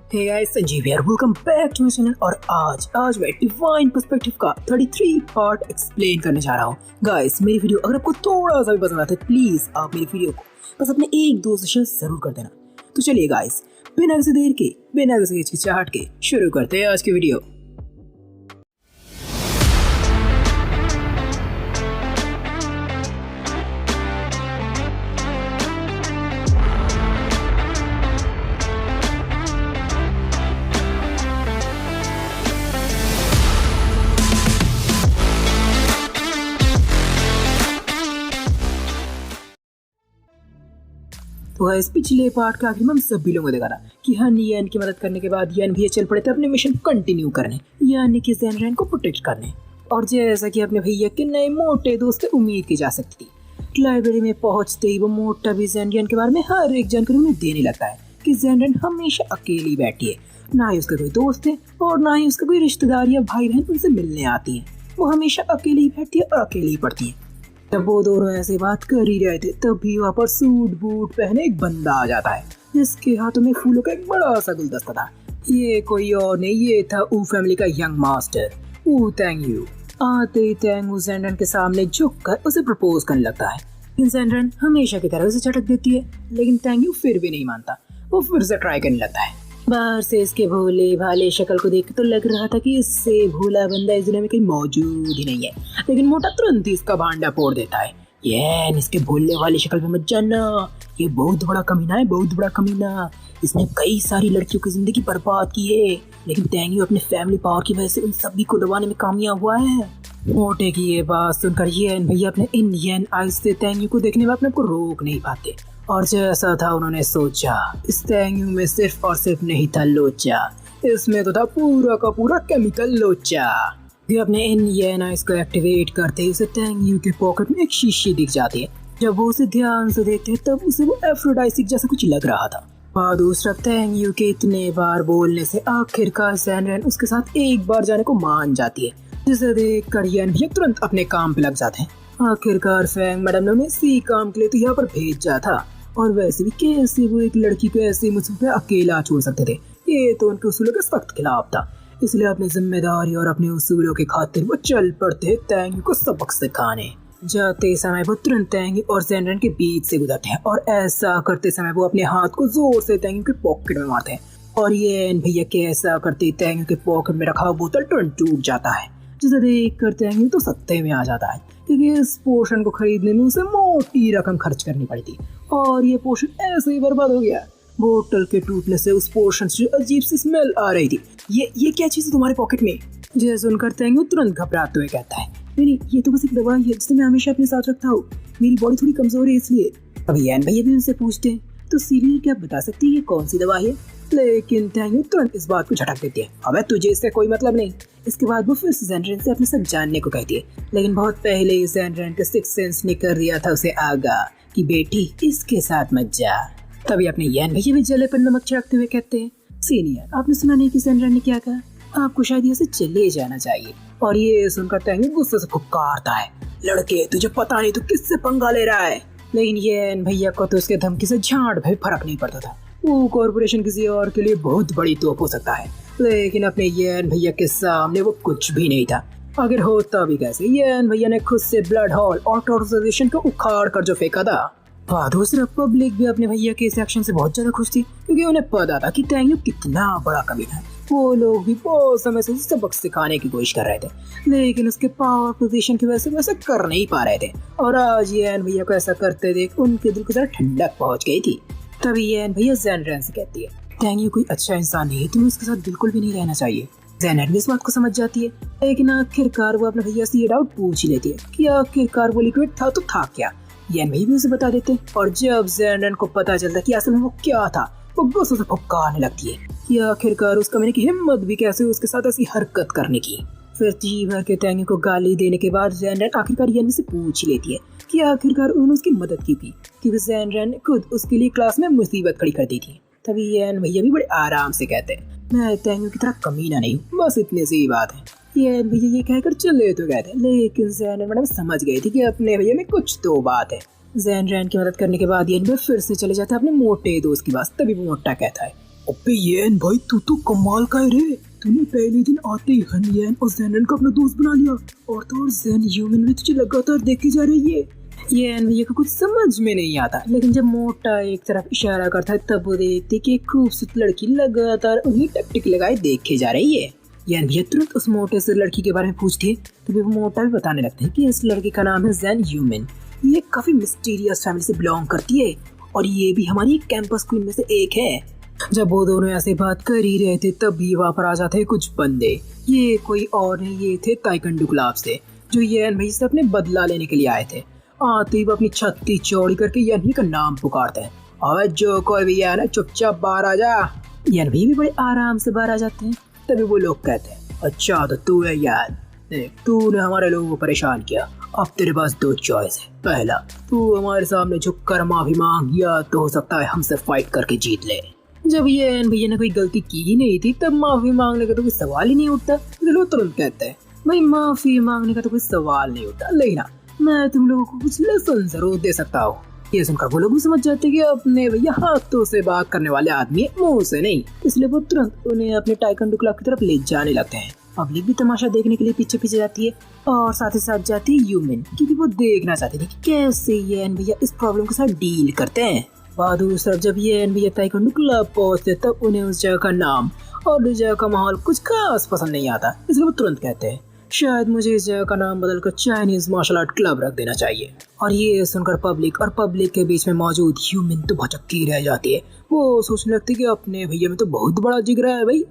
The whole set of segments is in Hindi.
हे गाइस, संजीव यार, welcome back to my channel. और आज मैं डिवाइन पर्सपेक्टिव का 33 पार्ट एक्सप्लेन करने जा रहा हूँ। गाइस, मेरी वीडियो अगर आपको थोड़ा सा भी पसंद आता है, प्लीज आप मेरी वीडियो को बस अपने एक दोस्त से शेयर जरूर कर देना। तो चलिए गाइस, बिना किसी देर के, बिना किसी हिचकिचाहट के शुरू करते हैं आज की वीडियो। तो गाइस, पिछले पार्ट के आखिर में हम सभी लोगों ने देखा था कि यान की मदद करने के बाद यान भैया चल पड़े थे अपने मिशन कंटिन्यू करने, यानी कि ज़ेनरेन को प्रोटेक्ट करने। और जैसा कि अपने भैया के नए मोटे दोस्त से उम्मीद की जा सकती थी, लाइब्रेरी में पहुंचते ही वो मोटा भी ज़ेनरेन के बारे में हर एक जानकारी उन्हें देने लगता है कि ज़ेनरेन हमेशा अकेली बैठी है, ना ही उसके कोई दोस्त है और ना ही उसका कोई रिश्तेदार या भाई बहन उनसे मिलने आती है। वो हमेशा अकेली ही बैठती है और अकेली ही पढ़ती है। जब वो दोनों ऐसे बात कर ही रहे थे, तभी वहाँ पर सूट बूट पहने एक बंदा आ जाता है, जिसके हाथों में फूलों का एक बड़ा सा गुलदस्ता था। ये कोई और नहीं, ये था ऊ फैमिली का यंग मास्टर ऊ तेंगयू। आते ही तेंगयू ज़ेनरेन के सामने झुककर उसे प्रपोज करने लगता है। ज़ेनरेन हमेशा की तरह उसे झटक देती है, लेकिन तेंगयू फिर भी नहीं मानता। वो फिर से ट्राई करने लगता है। बाहर से इसके भोले भाले शक्ल को देख तो लग रहा था कि इससे भोला बंदा इस दुनिया में कहीं मौजूद ही नहीं है, लेकिन मोटा तुरंत ही इसका भांडा फोड़ देता है। ये इसके भोले वाली शक्ल पे मत जानना, ये बहुत बड़ा कमीना है, बहुत बड़ा कमीना। इसने कई सारी लड़कियों की जिंदगी बर्बाद की है, लेकिन तेंगयू अपने फैमिली पावर की वजह से उन सभी को दबाने में कामयाब हुआ है। मोटे की ये बात सुनकर येन भैया अपने इन येन आइज से तेंगयू को देखने में अपने आप को रोक नहीं पाते। और जैसा था उन्होंने सोचा, इस तेंगयू में सिर्फ और सिर्फ नहीं था लोचा, इसमें तो था पूरा का पूरा केमिकल लोचा। फिर अपने इन येन आइज को एक्टिवेट करते ही उसे तेंगयू के पॉकेट में एक शीशी दिख जाती है। जब वो उसे ध्यान से देखते हैं, तब उसे वो एफ्रोडाइसिक जैसा कुछ लग रहा था। और दूसरा, तेंगयू के इतने बार बोलने से आखिरकार ज़ेनरेन उसके साथ एक बार जाने को मान जाती है, जिसे देख कर येन भैया तुरंत अपने काम पे लग जाते हैं। आखिरकार फैंग मैडम ने उन्हें इसी काम के लिए तो यहाँ पर भेजा था, और वैसे भी कैसे वो एक लड़की को ऐसे मुझ पे अकेला छोड़ सकते थे। ये तो उनके उसूलों के सख्त खिलाफ था, इसलिए अपनी जिम्मेदारी और अपने उसूलों के खातिर वो चल पड़ते तेंगयू को सबक सिखाने। जाते समय वो तुरंत तेंगयू और ज़ेनरेन के बीच से गुजरते हैं, और ऐसा करते समय वो अपने हाथ को जोर से तेंगयू के पॉकेट में मारते हैं। और ये भैया के ऐसा करते तेंगयू के पॉकेट में रखा बोतल तुरंत टूट जाता है, जिसे देख कर तेंगयू तो सत्ते में आ जाता है, क्योंकि इस पोर्शन को खरीदने में उसे मोटी रकम खर्च करनी पड़ी थी, और ये पोर्शन ऐसे ही बर्बाद हो गया। बोतल के टूटने से उस पोर्शन से अजीब सी स्मेल आ रही थी। ये क्या चीज़ है तुम्हारे पॉकेट में? जैसे सुनकर तेंगयू तुरंत घबराते हुए कहता है, नहीं, ये तो बस एक दवाई है जिसे मैं हमेशा अपने साथ रखता हूँ, मेरी बॉडी थोड़ी कमजोर है इसलिए। अभी येन भैया भी उनसे पूछते हैं, तो सीनियर क्या बता सकती है ये कौन सी दवाई है? लेकिन तेंगयू तुरंत इस बात को झटक देती है, अबे तुझे इससे कोई मतलब नहीं। इसके बाद वो फिर ज़ेनरेन से अपने सब जानने को कहती है, लेकिन बहुत पहले ही ज़ेनरेन के सिक्स सेंस ने कर दिया था उसे आगा कि बेटी इसके साथ मत जा। तभी अपने येन भैया भी जले पर नमक छिड़कते हुए कहते हैं, सीनियर आपने सुना नहीं कि ज़ेनरेन ने क्या कहा? आपको शायद यहाँ से चले जाना चाहिए। और ये सुनकर तेंगयू गुस्से से फुफकारता है, लड़के तुझे पता नहीं तू किससे पंगा ले रहा है। लेकिन येन भैया को तो उसके धमकी से झाड़ भी फर्क नहीं पड़ता था। वो कॉर्पोरेशन किसी और के लिए बहुत बड़ी तोप हो सकता है, लेकिन अपने येन भैया के सामने वो कुछ भी नहीं था। अगर होता भी कैसे, येन भैया ने खुद से ब्लड हॉल ऑटोराइजेशन को उखाड़ कर जो फेंका था। दूसरा, पब्लिक भी अपने भैया के इस एक्शन से बहुत ज्यादा खुश थी, क्योंकि उन्हें पता था कि तेंगयू कितना बड़ा कमीना है। वो लोग भी बहुत समय से सबक सिखाने की कोशिश कर रहे थे, लेकिन उसके पावर पोजीशन की वजह से वैसा कर नहीं पा रहे थे। और आज येन भैया को ऐसा करते देख उनके दिल को जरा ठंडक पहुंच गई थी। तभी येन भैया ज़ेनरेन से कहती है, तेंगयू कोई अच्छा इंसान नहीं है, तुम्हें उसके साथ बिल्कुल भी नहीं रहना चाहिए। ज़ेनरेन भी इस बात को समझ जाती है, लेकिन आखिरकार वो अपने भैया से ये डाउट पूछ ही लेती है कि आखिरकार वो लिक्विड था तो था क्या। येन भैया भी उसे बता देते हैं, और जब ज़ेनरेन को पता चलता कि असल में वो क्या था, वो गुस्से से फुफकारने लगती है कि आखिरकार उस कमीने की हिम्मत भी कैसे उसके साथ ऐसी हरकत करने की। फिर जी भर के तेंगयू को गाली देने के बाद ज़ेनरेन आखिरकार येन से पूछ लेती है कि आखिरकार उन्होंने उसकी मदद की थी, क्योंकि ज़ेनरेन खुद उसके लिए क्लास में मुसीबत खड़ी कर दी थी। तभी येन भैया भी बड़े आराम से कहते हैं, मैं तेंगयू की तरह कमीना नहीं हूँ, बस इतनी सी बात है। येन भैया ये कहकर चले तो गए थे, लेकिन ज़ेनरेन मैडम समझ गई थी कि अपने भैया में कुछ तो बात है। ज़ेनरेन की मदद करने के बाद येन भैया फिर से चले जाते हैं अपने मोटे दोस्त के पास। तभी वो मोटा कहता है, अबे येन भाई, तू तो कमाल का है रे। तूने पहले दिन आते ही हन येन और ज़ेनन को अपना दोस्त बना लिया, और तो और ज़ेन ह्यूमन में तुझे लगातार देखी जा रही है। येन भैया को कुछ समझ में नहीं आता, लेकिन जब मोटा एक तरफ इशारा करता है तब वो देखते कि एक खूबसूरत लड़की लगातार उन्हें टकटक लगाए देखे जा रही है। येन भैया तुरंत उस मोटे से लड़की के बारे में पूछते, तभी वो मोटा भी बताने लगते हैं कि इस लड़की का नाम है ज़ेन ह्यूमन। ये काफी मिस्टीरियस फैमिली से बिलोंग करती है और ये भी हमारी कैंपस क्वीन में से एक है। जब वो दोनों ऐसे बात कर ही रहे थे तभी वहाँ पर आ जाते हैं कुछ बंदे। ये कोई और नहीं, ये थे ताइक्वांडो क्लब से, जो येन भैया से अपने बदला लेने के लिए आए थे। आते ही वो अपनी छत्ती चौड़ी करके येन भैया का नाम पुकारते हैं, और जो कोई भी है ना चुपचाप बाहर आ जा। येन भैया भी बड़े आराम से बाहर आ जाते हैं। तभी वो लोग कहते हैं, अच्छा तो तू है यार, देख तूने हमारे लोगों को परेशान किया, अब तेरे पास दो चॉइस है। पहला, तू हमारे सामने झुककर माफी मांग, या तो हो सकता है हमसे फाइट करके जीत ले। जब येन भैया ने कोई गलती की ही नहीं थी तब माफी मांगने का तो कोई सवाल ही नहीं उठता। वो तुरंत कहते हैं, भाई माफी मांगने का तो कोई सवाल नहीं उठता, लेकिन मैं तुम लोगों को कुछ लेसन जरूर दे सकता हूँ। ये सुनकर वो लोग भी समझ जाते हैं कि अपने भैया हाथों से बात करने वाले आदमी है, मुंह से नहीं। इसलिए वो तुरंत उन्हें अपने ताइक्वांडो क्लब की तरफ ले जाने लगते हैं। पब्लिक भी तमाशा देखने के लिए पीछे पीछे जाती है, और साथ ही साथ जाती है ह्यूमन, क्योंकि वो देखना चाहती थी कि कैसे येन भैया इस प्रॉब्लम के साथ डील करते हैं। दूसरा, जब येन भैया ताइक्वांडो क्लब पहुंचते तब उन्हें उस जगह का नाम और उस जगह का माहौल कुछ खास पसंद नहीं आता। इसलिए वो तुरंत कहते हैं, शायद मुझे इस जगह का नाम बदलकर चाइनीज मार्शल आर्ट क्लब रख देना चाहिए। और ये सुनकर पब्लिक के बीच में मौजूद ह्यूमन तो भौचक्की रह जाती है। वो सोचने लगती है कि अपने भैया में तो बहुत बड़ा जिगरा है भाई।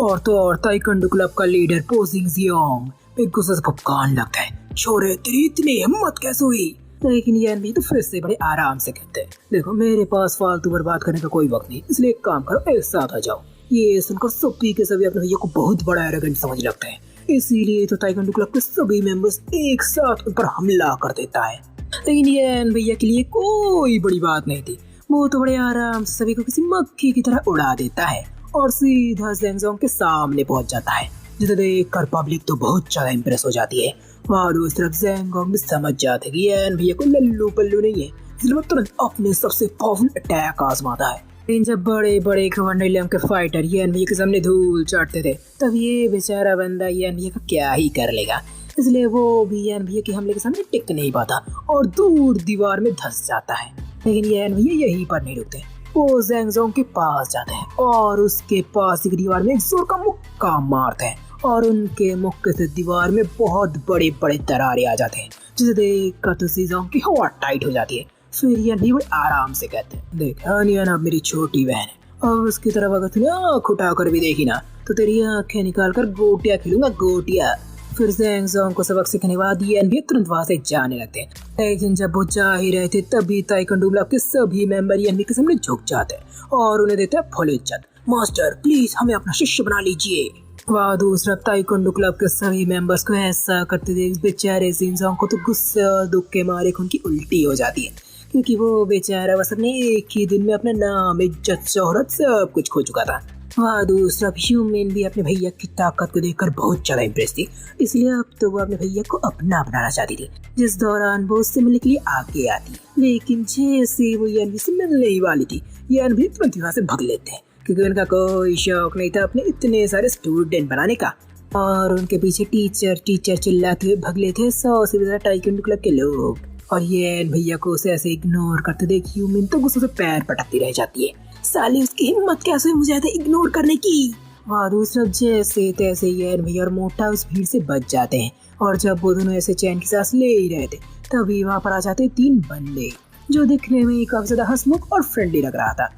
और तो और ताइक्वांडो क्लब का लीडर पोजिंग जियोंग एक गुस्से से फुफकार लगता है, छोरे तेरी इतनी हिम्मत कैसे हुई। लेकिन येन भी तो फिर से बड़े आराम से कहते हैं, देखो मेरे पास फालतू बर्बाद करने का कोई वक्त नहीं, इसलिए एक काम करो, एक साथ आ जाओ। ये सुनकर सभी के सभी अपने भैया को बहुत बड़ा एरोगेंट समझ लगता है, इसीलिए तो ताइक्वांडो क्लब के सभी मेंबर्स एक साथ उन पर हमला कर देता है। लेकिन येन भैया के लिए कोई बड़ी बात नहीं थी, वो तो बड़े आराम से सभी को किसी मक्खी की तरह उड़ा देता है और सीधा ज़ेंगज़ोंग के सामने पहुंच जाता है, जिसे देखकर पब्लिक तो बहुत ज्यादा इम्प्रेस हो जाती है। और दूसरी तरफ ज़ेंगज़ोंग भी समझ जाते कि येन भैया को लल्लू पल्लू नहीं है, इसलिए वो तुरंत अपने सबसे पावरफुल अटैक आजमाता है। लेकिन जब बड़े बड़े खवंडलियम के फाइटर येन भैया के सामने धूल चाटते थे तब ये बेचारा बंदा येन भैया का क्या ही कर लेगा, इसलिए वो भी येन भैया के हमले के सामने टिक नहीं पाता और दूर दीवार में धंस जाता है। लेकिन येन भैया यहीं पर नहीं रुकते, वो ज़ेंगज़ोंग के पास जाते हैं और उसके पास एक दीवार में एक जोर का मुक्का मारते हैं और उनके मुक्के से दीवार में बहुत बड़े बड़े दरारे आ जाते हैं, जिसे देखकर तो ज़ेंगज़ोंग की हवा टाइट हो जाती है। फिर येन भी बड़े आराम से कहते हैं, देख येन अब मेरी छोटी बहन है, और उसकी तरफ अगर तूने आँख उठाकर भी देखी ना तो तेरी आँखें निकाल कर गोटियाँ खिलूंगा, गोटियाँ। फिर ज़ेंगज़ोंग को सबक सीखने के बाद येन भी तुरंत वहाँ से जाने लगते हैं। लेकिन जब वो जा ही रहे थे तभी ताइक्वांडो क्लब के सभी मेंबर येन भी के सामने झुक जाते हैं और उन्हें देते हैं फुल इज्जत, मास्टर प्लीज हमें अपना शिष्य बना लीजिए। वहाँ दूसरा ताइक्वांडो क्लब के सभी मेंबर्स को ऐसा करते देख बेचारे ज़ेंगज़ोंग को तो गुस्से और दुख के मारे उनकी उल्टी हो जाती है, क्योंकि वो बेचारा बस अपने एक ही दिन में अपना नाम, इज्जत, शोहरत सब कुछ खो चुका था। वहाँ दूसरा ह्यूमन भी अपने भैया की ताकत को देखकर बहुत ज्यादा इम्प्रेस थी, इसलिए अब तो वो अपने भैया को अपना बनाना चाहती थी, जिस दौरान वो उससे मिलने के लिए आगे आती। लेकिन जैसे वो येन से मिलने ही वाली थी, येन भी तुरंत वहाँ से भाग लेते हैं, क्योंकि उनका कोई शौक नहीं था अपने इतने सारे स्टूडेंट बनाने का। और उनके पीछे टीचर चिल्लाते हुए भाग लेते 100 से ज्यादा ताइक्वांडो क्लब के लोग। और येन भैया को उसे ऐसे इग्नोर करते देख ह्यूमन तो गुस्से से पैर पटकती रह जाती है, साले उसकी हिम्मत कैसे मुझे ऐसे इग्नोर करने की। वहाँ दूसरा जैसे तैसे येन भैया और मोटा उस भीड़ से बच जाते हैं, और जब वो दोनों ऐसे चैन की सांस ले ही रहे थे तभी वहाँ पर आ जाते 3 बंदे, जो दिखने में काफी ज्यादा हंसमुख और फ्रेंडली लग रहा था।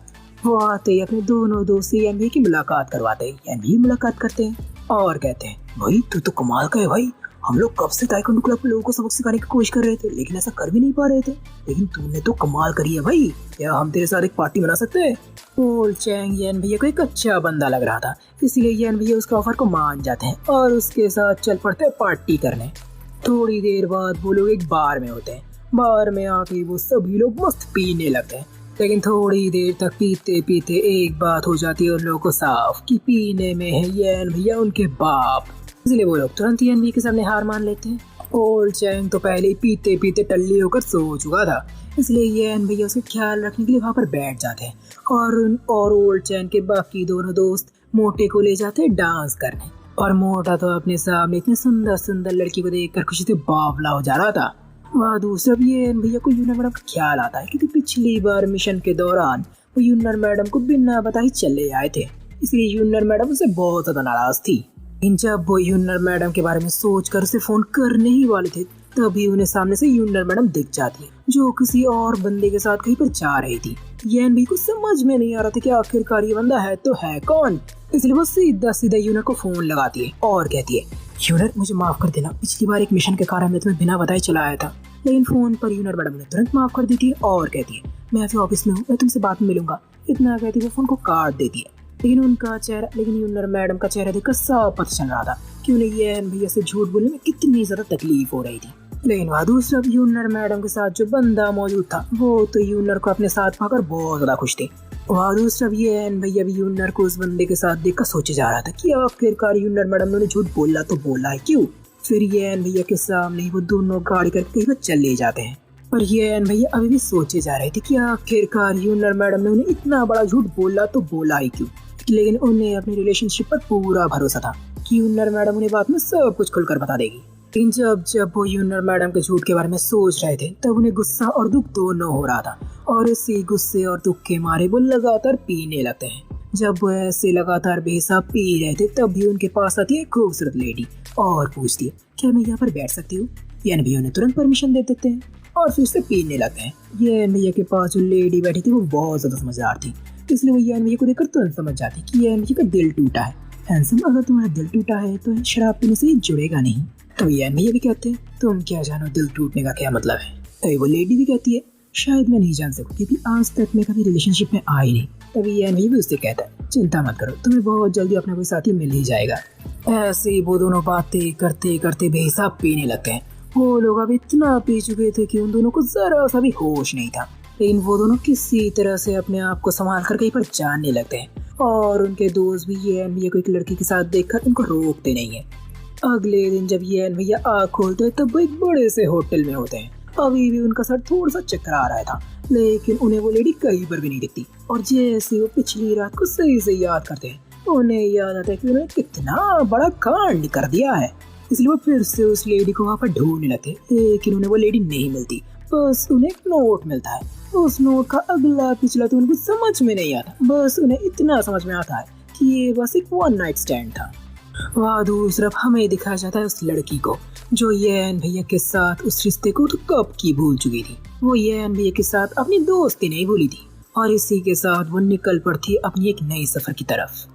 वो आते ही अपने दोनों दोस्त से येन भैया की मुलाकात करवाते हैं। येन भी मुलाकात करते हैं और कहते हैं, भाई तू तो कमाल का है भाई, हम लोग कब से ताइक्वांडो क्लब के लोगों को सबक सिखाने की कोशिश कर रहे थे लेकिन ऐसा कर भी नहीं पा रहे थे, लेकिन तूने तो कमाल करी है भाई, क्या हम तेरे साथ एक पार्टी बना सकते हैं। पोल चैंग येन भैया को एक अच्छा बंदा लग रहा था, इसीलिए येन भैया उसके ऑफर को मान जाते हैं और उसके साथ चल पड़ते हैं पार्टी करने। थोड़ी देर बाद वो लोग एक बार में होते हैं, बार में आके वो सभी लोग मस्त पीने लगते हैं। लेकिन थोड़ी देर तक पीते पीते एक बात हो जाती है उन लोगों को साफ कि पीने में है येन भैया उनके बाप, इसलिए वो लोग तुरंत येन भैया के सामने हार मान लेते हैं ओल्ड चैंग तो पहले ही पीते पीते टल्ली होकर सो चुका था, इसलिए येन भैया उसका ख्याल रखने के लिए वहाँ पर बैठ जाते हैं और ओल्ड चैंग के बाकी दोनों दोस्त मोटे को ले जाते हैं डांस करने। और मोटा तो अपने सामने इतनी सुंदर सुंदर लड़की को देखकर खुशी से बावला हो जा रहा था। वह दूसरा भी येन भैया को यूनर मैडम का ख्याल आता है, क्योंकि पिछली बार मिशन के दौरान वो यूनर मैडम को बिना बताए चले आए थे, इसलिए यूनर मैडम उसे बहुत ज्यादा नाराज थी। जब वो यूनर मैडम के बारे में सोचकर उसे फोन करने ही वाले थे, तभी उन्हें सामने से यूनर मैडम दिख जाती है, जो किसी और बंदे के साथ कहीं पर जा रही थी। येन भी कुछ समझ में नहीं आ रहा था कि आखिरकार ये बंदा है तो है कौन, इसलिए वो सीधा सीधा यूनर को फोन लगाती है और कहती है, यूनर मुझे माफ कर देना, पिछली बार एक मिशन के कारण मैं तुम्हें बिना बताए चला आया था। लेकिन फोन पर यूनर मैडम ने तुरंत माफ कर देती है और कहती है, मैं अभी ऑफिस में हूँ, मैं तुमसे बाद में मिलूंगा। इतना कहती वो फोन को काट देती है। लेकिन यूनर मैडम का चेहरा देखकर साफ पता चल रहा था कि उन्हें येन भैया से झूठ बोलने में कितनी ज्यादा तकलीफ हो रही थी। लेकिन वहाँ दूसरा यूनर मैडम के साथ जो बंदा मौजूद था, वो तो यूनर को अपने साथ पाकर बहुत ज्यादा खुश थे। वहाँ दूसरा येन भैया भी यूनर को उस बंदे के साथ देखकर सोचे जा रहा था कि आखिरकार यूनर मैडम ने झूठ बोला तो बोला है क्यों। फिर येन भैया के सामने वो दोनों गाड़ी करके कहीं पर चले जाते हैं, पर येन भैया अभी भी सोचे जा रहे थे कि आखिरकार यूनर मैडम ने उन्हें इतना बड़ा झूठ बोला तो बोला ही क्यों। लेकिन उन्हें अपनी रिलेशनशिप पर पूरा भरोसा था कि यूनर मैडम उन्हें बाद में सब कुछ खुलकर बता देगी। लेकिन जब वो यूनर मैडम के झूठ के बारे में सोच रहे थे, तब उन्हें गुस्सा और दुख दोनों हो रहा था, और इसी गुस्से और दुख के मारे वो लगातार पीने लगते हैं। जब वो ऐसे लगातार बेहिसाब पी रहे थे, तब भी उनके पास आती है खूबसूरत लेडी और पूछती है, क्या मैं यहाँ पर बैठ सकती हूँ। येन भैया उन्हें तुरंत परमिशन दे देते हैं और फिर से पीने लगते हैं। येन भैया के पास जो लेडी बैठी थी वो बहुत ज्यादा समझदार थी, इसलिए वो येन भैया को देखकर तुरंत समझ जाती कि येन भैया का दिल टूटा है। हैंडसम, अगर तुम्हारा दिल टूटा है तो शराब पीने से जुड़ेगा नहीं। तो येन भैया भी कहते हैं, तुम क्या जानो दिल टूटने का क्या मतलब है। तभी वो लेडी भी कहती है, शायद मैं नहीं जान सकूँ, क्योंकि आज तक मैं कभी रिलेशनशिप में आई नहीं। तभी येन भैया भी उससे कहता है, चिंता मत करो, तुम्हें बहुत जल्दी अपना कोई साथी मिल ही जाएगा। ऐसे ही वो दोनों बातें करते करते बेहिसाब पीने लगते हैं। वो लोग अब इतना पी चुके थे कि उन दोनों को जरा सा भी होश नहीं था, लेकिन वो दोनों किसी तरह से अपने आप को संभाल कर कहीं पर जाने लगते हैं, और उनके दोस्त भी येन भैया को एक लड़की के साथ देखकर उनको रोकते नहीं है। अगले दिन जब येन भैया आँख खोलते हैं, तब वो एक बड़े से होटल में होते हैं। अभी भी उनका सर थोड़ा सा चकरा रहा था, लेकिन उन्हें वो लेडी कहीं पर भी नहीं दिखती। और जैसे वो पिछली रात को सही से याद करते हैं, उन्हें याद आता है कि उन्होंने कितना बड़ा कांड कर दिया है, इसलिए वो फिर से उस लेडी को वहाँ पर ढूंढने लगते, लेकिन उन्हें वो लेडी नहीं मिलती। बस उन्हें एक नोट मिलता है। उस नोट का अगला पिछला तो उनको समझ में नहीं आता, बस उन्हें इतना समझ में आता है कि ये बस एक वन नाइट स्टैंड था। वहाँ दूसरी तरफ हमें दिखाया जाता है उस लड़की को, जो येन भैया के साथ उस रिश्ते को तो कब की भूल चुकी थी। वो येन भैया के साथ अपनी दोस्ती नहीं भूली थी, और इसी के साथ वो निकल पड़ती अपनी एक नई सफर की तरफ।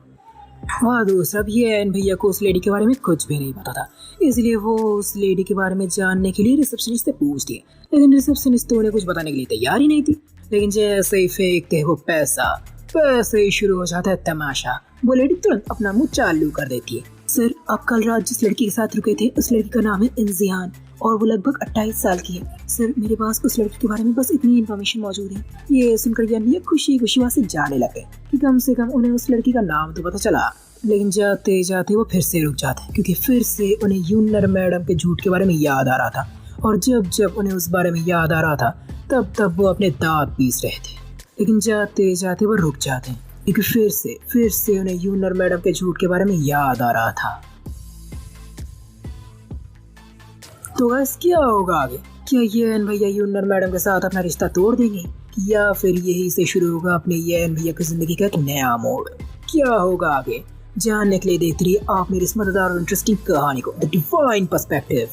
वहाँ दूसरा येन भैया को उस लेडी के बारे में कुछ भी नहीं पता था, इसलिए वो उस लेडी के बारे में जानने के लिए रिसेप्शनिस्ट से पूछती है, लेकिन रिसेप्शनिस्ट तो उन्हें कुछ बताने के लिए तैयार ही नहीं थी। लेकिन जैसे ही फेंकते हैं वो पैसे ही शुरू हो जाता है तमाशा। वो लेडी तुरंत अपना मुंह चालू कर देती है, सर आप कल रात जिस लड़की के साथ रुके थे, उस लड़की का नाम है इंजियान और वो लगभग 28 साल की है। सर मेरे पास उस लड़की के बारे में बस इतनी इन्फॉर्मेशन मौजूद है। ये सुनकर येन भैया खुशी खुशी वहाँ से जाने लगे कि कम से कम उन्हें उस लड़की का नाम तो पता चला। लेकिन जाते जाते वो फिर से रुक जाते, क्योंकि फिर से उन्हें यूनर मैडम के झूठ के बारे में याद आ रहा था, और जब उन्हें उस बारे में याद आ रहा था, तब वो अपने दांत पीस रहे थे। लेकिन जाते जाते वो रुक जाते हैं, क्योंकि फिर से उन्हें यूनर मैडम के झूठ के बारे में याद आ रहा था। तो गाइस क्या होगा आगे? क्या येन भैया यूनर मैडम के साथ अपना रिश्ता तोड़ देंगे, या फिर यही से शुरू होगा अपने येन भैया की जिंदगी का एक नया मोड़? क्या होगा आगे जानने के लिए देखते रहिए आप मेरी इस मजेदार और इंटरेस्टिंग कहानी को, द डिवाइन पर्सपेक्टिव।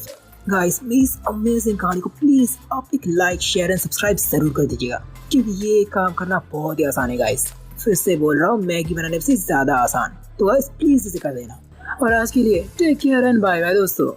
गाइस इस अमेजिंग कहानी को प्लीज आप एक लाइक, शेयर एंड सब्सक्राइब जरूर कर दीजिएगा, क्योंकि ये काम करना बहुत ही आसान है गाइस। फिर से बोल रहा हूँ, मैगी बनाने से ज्यादा आसान। तो गाइस प्लीज इसे कर देना। और आज के लिए take care and bye bye दोस्तों।